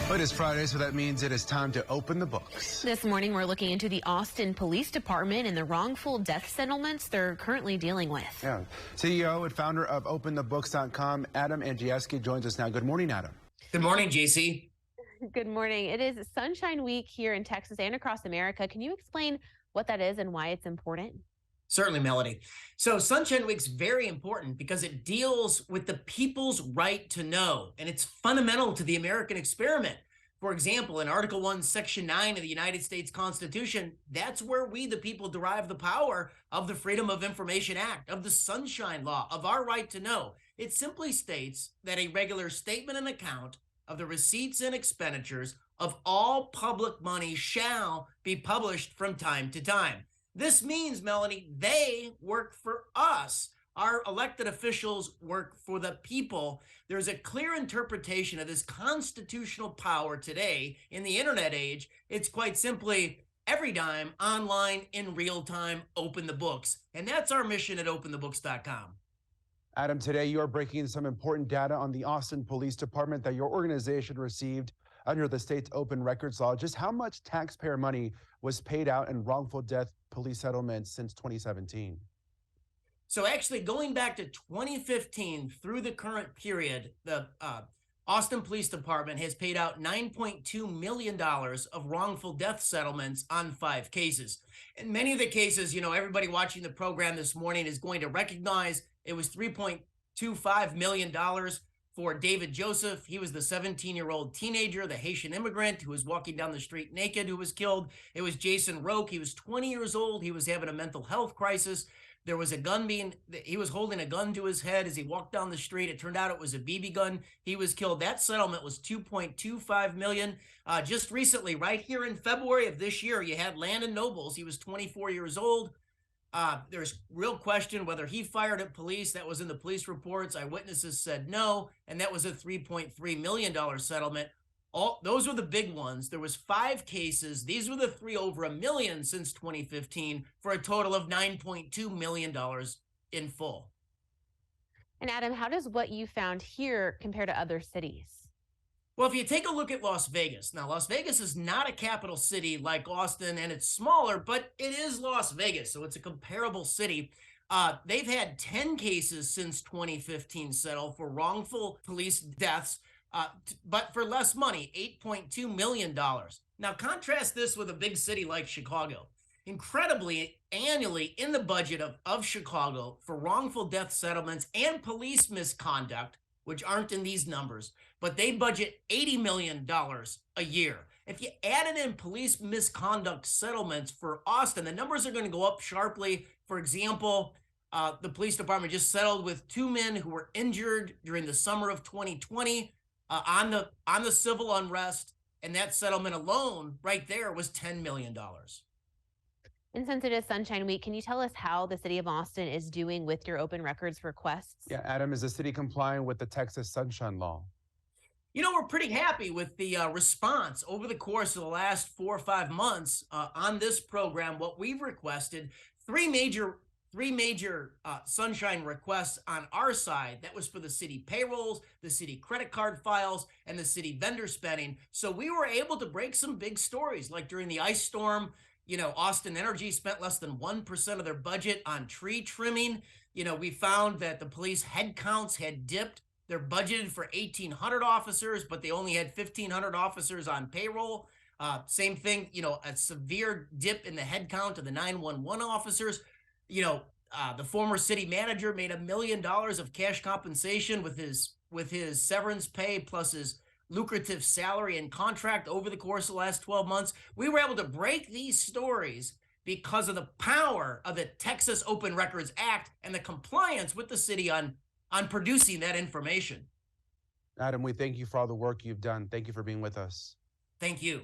Well, it is Friday, so that means it is time to open the books. This morning, we're looking into the Austin Police Department and the wrongful death settlements they're currently dealing with. Yeah. CEO and founder of OpenTheBooks.com, Adam Andrzejewski, joins us now. Good morning, Adam. Good morning, JC. Good morning. It is Sunshine Week here in Texas and across America. Can you explain what that is and why it's important? Certainly, Melody. So Sunshine Week's very important because it deals with the people's right to know, and it's fundamental to the American experiment. For example, in Article 1, Section 9 of the United States Constitution, that's where we, the people, derive the power of the Freedom of Information Act, of the Sunshine Law, of our right to know. It simply states that a regular statement and account of the receipts and expenditures of all public money shall be published from time to time. This means, Melanie, they work for us. Our elected officials work for the people. There's a clear interpretation of this constitutional power today in the internet age. It's quite simply every dime, online, in real time, open the books. And that's our mission at OpenTheBooks.com. Adam, today you are breaking some important data on the Austin Police Department that your organization received under the state's open records law. Just how much taxpayer money was paid out in wrongful death police settlements since 2017? So actually, going back to 2015 through the current period, the Austin Police Department has paid out $9.2 million of wrongful death settlements on 5 cases. In many of the cases, you know, everybody watching the program this morning is going to recognize it was $3.25 million for David Joseph. He was the 17-year-old teenager, the Haitian immigrant who was walking down the street naked, who was killed. It was Jason Roque. He was 20 years old. He was having a mental health crisis. There was a gun he was holding a gun to his head as he walked down the street. It turned out it was a BB gun. He was killed. That settlement was $2.25 million. Just recently, right here in February of this year, you had Landon Nobles. He was 24 years old. There's real question whether he fired at police. That was in the police reports. Eyewitnesses said no, and that was a $3.3 million settlement. Those were the big ones. There was 5 cases. These were the 3 over $1 million since 2015 for a total of $9.2 million in full. And Adam, how does what you found here compare to other cities? Well, if you take a look at Las Vegas, now Las Vegas is not a capital city like Austin, and it's smaller, but it is Las Vegas, so it's a comparable city. They've had 10 cases since 2015 settled for wrongful police deaths, but for less money, $8.2 million. Now, contrast this with a big city like Chicago. Incredibly, annually in the budget of Chicago for wrongful death settlements and police misconduct, which aren't in these numbers, but they budget $80 million a year. If you added in police misconduct settlements for Austin, the numbers are going to go up sharply. For example, the police department just settled with 2 men who were injured during the summer of 2020 on the civil unrest, and that settlement alone right there was $10 million. And since it is Sunshine Week, can you tell us how the city of Austin is doing with your open records requests? Yeah, Adam, is the city complying with the Texas Sunshine Law? You know, we're pretty happy with the response over the course of the last 4 or 5 months on this program. What we've requested, three major Sunshine requests on our side. That was for the city payrolls, the city credit card files, and the city vendor spending. So we were able to break some big stories, like during the ice storm. You know, Austin Energy spent less than 1% of their budget on tree trimming. You know, we found that the police head counts had dipped. They're budgeted for 1,800 officers, but they only had 1,500 officers on payroll. Same thing, you know, a severe dip in the head count of the 911 officers. You know, the former city manager made $1 million of cash compensation with his severance pay plus his lucrative salary and contract over the course of the last 12 months. We were able to break these stories because of the power of the Texas Open Records Act and the compliance with the city on producing that information. Adam, we thank you for all the work you've done. Thank you for being with us. Thank you.